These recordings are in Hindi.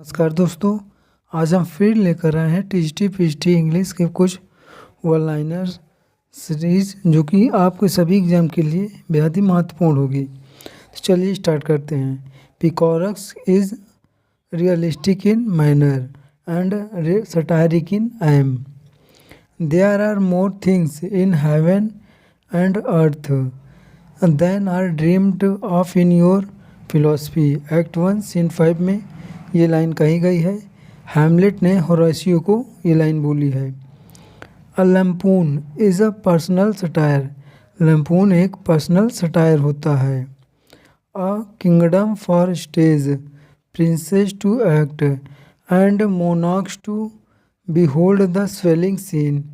नमस्कार दोस्तों। आज हम फिर लेकर आए हैं टीजीटी पीजीटी इंग्लिश के कुछ वन लाइनर सीरीज़ जो कि आपके सभी एग्जाम के लिए बेहद ही महत्वपूर्ण होगी। तो चलिए स्टार्ट करते हैं। पिकोरक्स is realistic in manner and satiric in aim. There are more things in heaven and earth than are dreamed of in your philosophy. Act 1 scene 5 में ये लाइन कही गई है। हैमलेट ने होरासियो को ये लाइन बोली है। A lampoon is a personal satire. Lampoon एक पर्सनल सटायर होता है। A kingdom for stage, princes to act and monarchs to behold the swelling scene.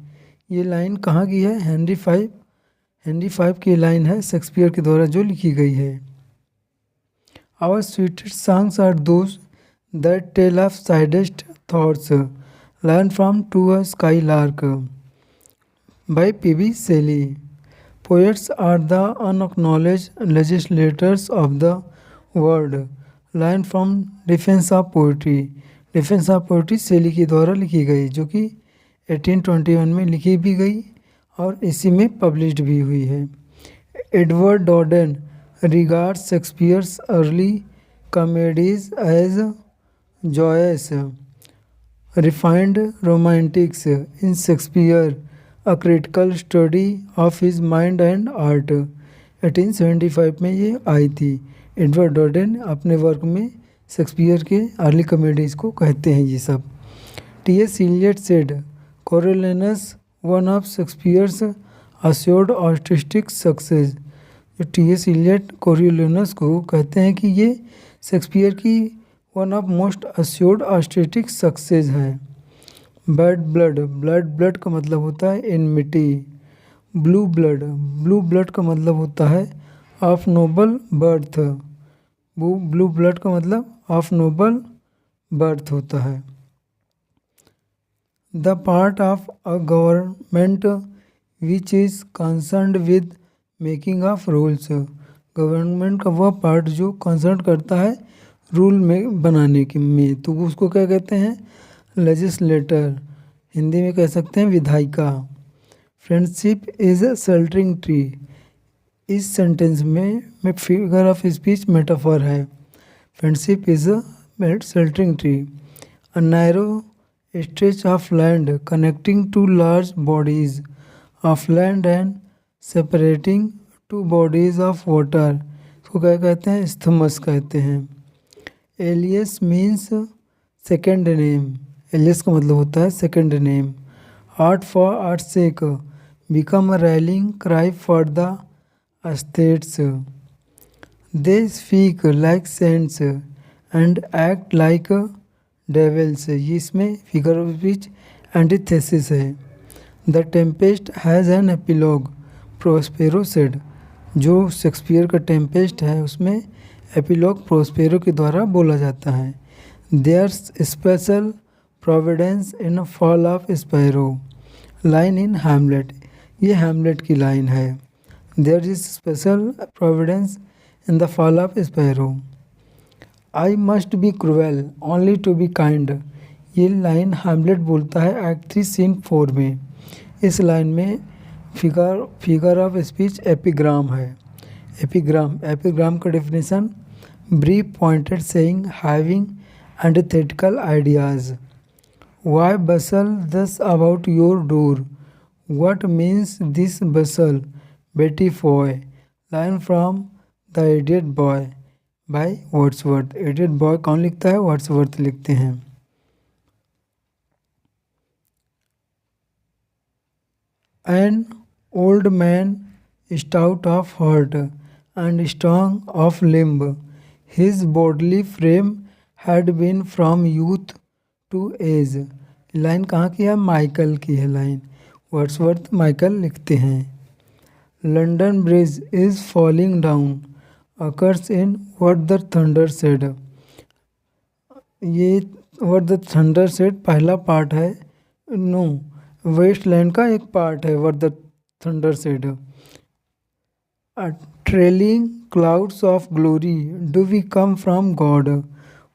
ये लाइन कहाँ की है? हेनरी फाइव की लाइन है, शेक्सपियर के द्वारा जो लिखी गई है। Our sweetest songs are those that tale of saddest thoughts, learn from To a Skylark by P.B. Shelley. Poets are the unacknowledged legislators of the world, learn from Defense of Poetry. Defense of Poetry शेली के द्वारा लिखी गई, जो कि 1821 में लिखी भी गई और इसी में पब्लिश्ड भी हुई है। Edward Dowden regards Shakespeare's early comedies as joyous, refined romantics in Shakespeare, a critical study of his mind and art। 1875 में ये आई थी। एडवर्ड डॉर्डन अपने वर्क में शेक्सपियर के अर्ली कॉमेडीज़ को कहते हैं ये सब। T S. Eliot said Coriolanus one of Shakespeare's assured artistic success. जो टी.एस. इलियट कोरियोलानस को कहते हैं कि ये शेक्सपियर की one of most assured artistic success है। बैड ब्लड, ब्लड का मतलब होता है एनमिटी। ब्लू ब्लड का मतलब होता है of noble birth. Blue blood का मतलब ऑफ नोबल बर्थ होता है। The part of a government which is concerned with making of rules. Government का वह पार्ट जो कंसर्न करता है रूल में बनाने के में, तो उसको क्या कहते हैं? लेजिस्लेटर। हिंदी में कह सकते हैं विधायिका। Friendship is a sheltering tree. इस सेंटेंस में फिगर ऑफ स्पीच मेटाफर है। Friendship is a sheltering tree. A narrow stretch of land connecting two large bodies of land and separating two bodies of water. इसको क्या कहते हैं? इस्थमस कहते हैं। Alias means second name. Alias का मतलब होता है second name. Art for art sake become a rallying cry for the aesthetes. They speak like saints and act like devils. ये इसमें फिगर ऑफ स्पीच एंटीथेसिस है। The Tempest has an epilogue, Prospero said. जो शेक्सपियर का टेम्पेस्ट है उसमें एपिलॉग प्रोस्पेरो के द्वारा बोला जाता है। There special providence in fall of sparrow, line in Hamlet. ये हैमलेट की लाइन है। There is special providence in the fall of sparrow. I must be cruel only to be kind. ये लाइन हैमलेट बोलता है एक्ट 3 सीन 4 में। इस लाइन में फिगर ऑफ स्पीच एपिग्राम है। एपिग्राम का definition brief pointed saying having antithetical ideas. Why bustle thus about your door, what means this bustle Betty Foy. Line from the idiot boy by Wordsworth. Idiot boy कौन लिखता है? वर्ड्सवर्थ लिखते हैं। An old man stout of heart and strong of limb, his bodily frame had been from youth to age। Line कहाँ की है? माइकल की है लाइन। वर्ड्सवर्थ माइकल लिखते हैं। London bridge is falling down occurs in what the thunder said. ये व्हाट द थंडर सेड पहला पार्ट है। नो, वेस्टलैंड का एक पार्ट है what the thunder said. Trailing clouds of glory, do we come from God,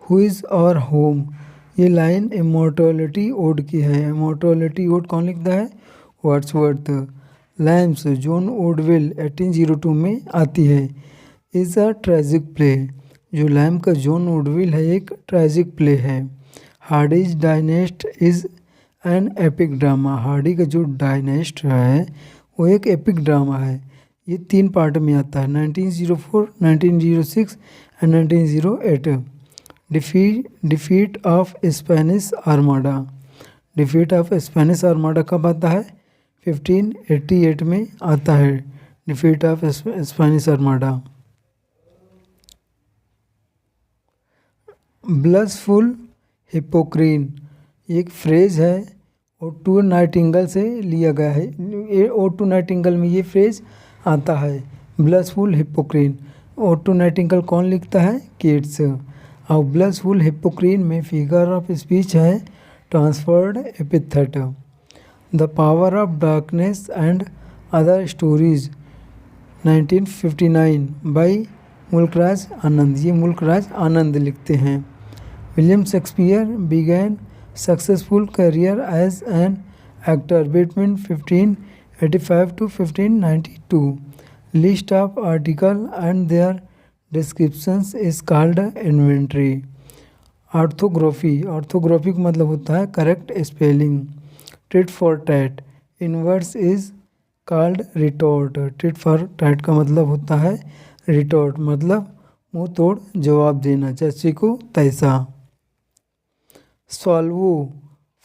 who is और होम, ये लाइन इमॉर्टलिटी ओड की है। इमॉर्टलिटी ओड कौन लिखता है? वर्ड्सवर्थ। लैम्प्स जॉन ओडविल 1802 में आती है। इज़ अ ट्रेजिक प्ले, जो लैम्प का जॉन ओडविल है एक ट्रेजिक प्ले है। Hardy's Dynasts is an epic drama, Hardy का जो डायनेस्ट है वो एक एपिक ड्रामा है। ये 3 पार्ट में आता है, 1904, 1906 and 1908। Defeat of Spanish armada, defeat of Spanish armada कब आता है? 1588 में आता है डिफीट ऑफ स्पेनिश आर्माडा। ब्लसफुल हिपोक्रीन एक फ्रेज है, ओटो नाइटिंगल से लिया गया है। ओटो नाइटिंगल में ये फ्रेज आता है, ब्लसफुल हिपोक्रीन। ओटो नाइटिंगल कौन लिखता है? कीट्स। और ब्लसफुल हिपोक्रीन में फिगर ऑफ स्पीच है transferred epithet. The power of darkness and other stories 1959 by Mulk Raj Anand, ये मुल्कराज आनंद लिखते हैं। William Shakespeare began successful career as an actor between 1585 to 1592। List of article and their descriptions is called inventory. Orthography, orthography का मतलब होता है correct spelling. Tit for tat, inverse is called retort. Tit for tat का मतलब होता है रिटोर्ट, मतलब मुंह तोड़ जवाब देना, जैसे को तैसा। Salvo,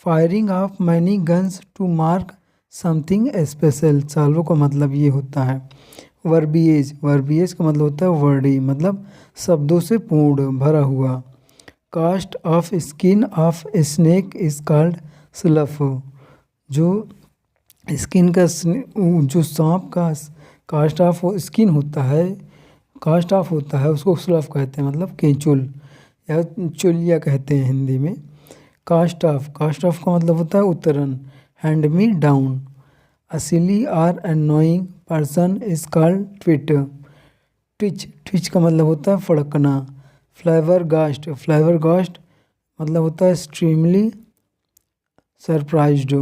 firing of many guns to mark something special. Salvo का मतलब ये होता है। वर्बिएज, वर्बिएज का मतलब होता है वर्डी, मतलब शब्दों से पूर्ण भरा हुआ। Cast off skin of snake is called slough, जो स्किन का जो सांप का कास्ट ऑफ स्किन होता है, कास्ट ऑफ होता है, उसको स्लफ कहते हैं, मतलब केंचुल या चुलिया कहते हैं हिंदी में। कास्ट ऑफ, कास्ट ऑफ का मतलब होता है उतरन। हैंड मी डाउन, अ सिली और annoying person is called tweet. Twitch, Twitch का मतलब होता है फड़कना। फ्लेवर गास्ट, फ्लेवर गास्ट मतलब होता है एक्सट्रीमली सरप्राइज्ड।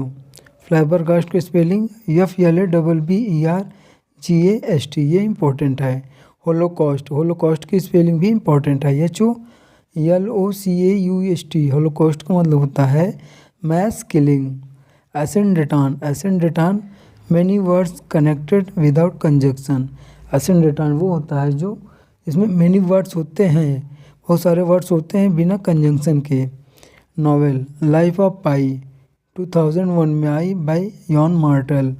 फ्लेवर गास्ट की स्पेलिंग FLABBERGAST, ये इंपॉर्टेंट है। होलोकॉस्ट, होलोकॉस्ट की स्पेलिंग भी इंपॉर्टेंट है, HOLOCAUST। होलोकॉस्ट का मतलब होता है mass killing. Asyndeton, asyndeton many words connected without conjunction. Asyndeton वो होता है जो इसमें मैनी वर्ड्स होते हैं, बहुत सारे वर्ड्स होते हैं बिना कंजंक्शन के। नॉवेल लाइफ ऑफ पाई 2001 में आई by Yann Martel.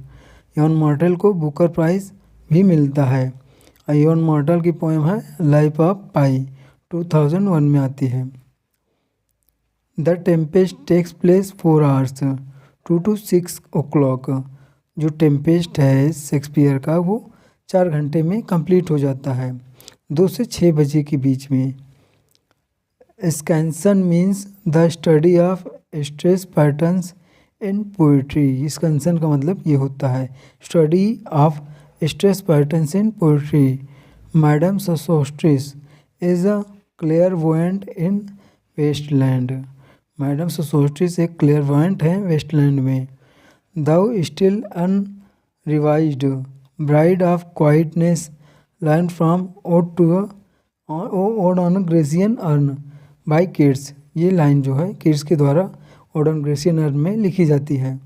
Yann Martel को बुकर प्राइज़ भी मिलता है। यॉन मार्टल की पोएम है लाइफ ऑफ पाई, 2001 में आती है। The Tempest takes place 4 hours 2 to 6 o'clock। जो टेम्पेस्ट है शेक्सपियर का वो 4 घंटे में कंप्लीट हो जाता है, 2 से 6 बजे के बीच में। Scansion means the study of stress patterns in poetry. Scansion का मतलब ये होता है study of stress patterns in poetry. Madam Sosostris is a clairvoyant in Waste Land. Madam Sosostris एक क्लेयरवॉयंट है वेस्टलैंड में। Thou still unravished bride of quietness learn from ode to ode on Grecian urn by Keats. ये लाइन जो है किड्स के द्वारा ओड ऑन ग्रेसियन अर्न में लिखी जाती है।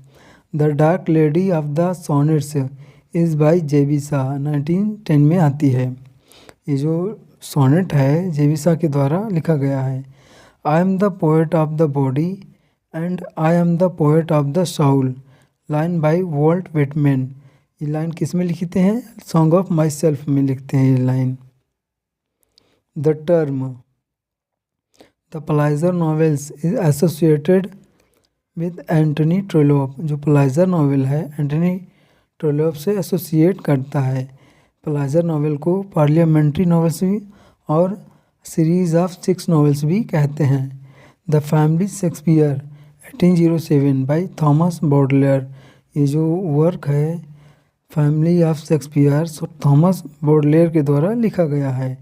The dark lady of the sonnets is by जेविसा, 1910 में आती है। ये जो सोनेट है जेविसा के द्वारा लिखा गया है। I am the poet of the body and I am the poet of the Saul, line by Walt Whitman. ये लाइन किस में लिखते हैं? सॉन्ग ऑफ माई सेल्फ में लिखते हैं ये line. The term the Palliser novels is associated with Anthony Trollope. जो प्लाइजर नॉवेल है एंटनी ट्रेलोप से एसोसिएट करता है। प्लाइजर नॉवेल को पार्लियामेंट्री नॉवेल्स भी और सीरीज ऑफ 6 नॉवेल्स भी कहते हैं। The family Shakespeare 1807 by Thomas Bowdler. ये जो वर्क है family of Shakespeare Thomas Bowdler के द्वारा लिखा गया है।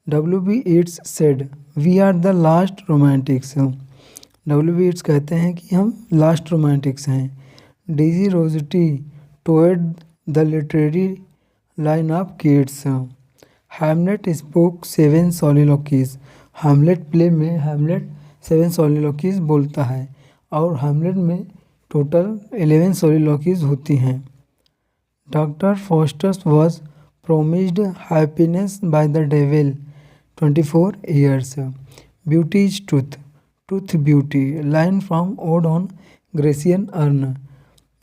W.B. Yeats said we are the last romantics. W Yeats कहते हैं कि हम लास्ट रोमांटिक्स हैं। D G Rossetti toed the literary line of Keats. Hamlet spoke 7 soliloquies. Hamlet play में हैमलेट 7 सॉलिलोकीज बोलता है और हैमलेट में टोटल 11 सॉलिलोकीज होती हैं। Doctor Faustus was promised happiness by the devil 24 years. Beauty is truth, truth beauty. Line from ode on Grecian urn.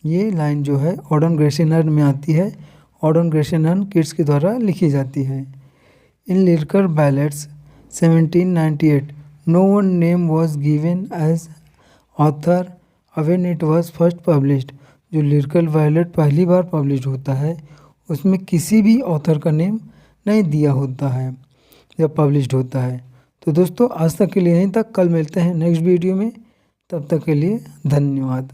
ये लाइन जो है ओड ऑन ग्रेसियन अर्न में आती है। Ode on Grecian urn Keats के द्वारा लिखी जाती है। In lyrical ballads 1798 no one name was given as author when it was first published. जो लिरिकल बैलेट पहली बार पब्लिश होता है उसमें किसी भी ऑथर का नेम नहीं दिया होता है जब पब्लिश्ड होता है। तो दोस्तों आज तक के लिए यहीं तक, कल मिलते हैं नेक्स्ट वीडियो में, तब तक के लिए धन्यवाद।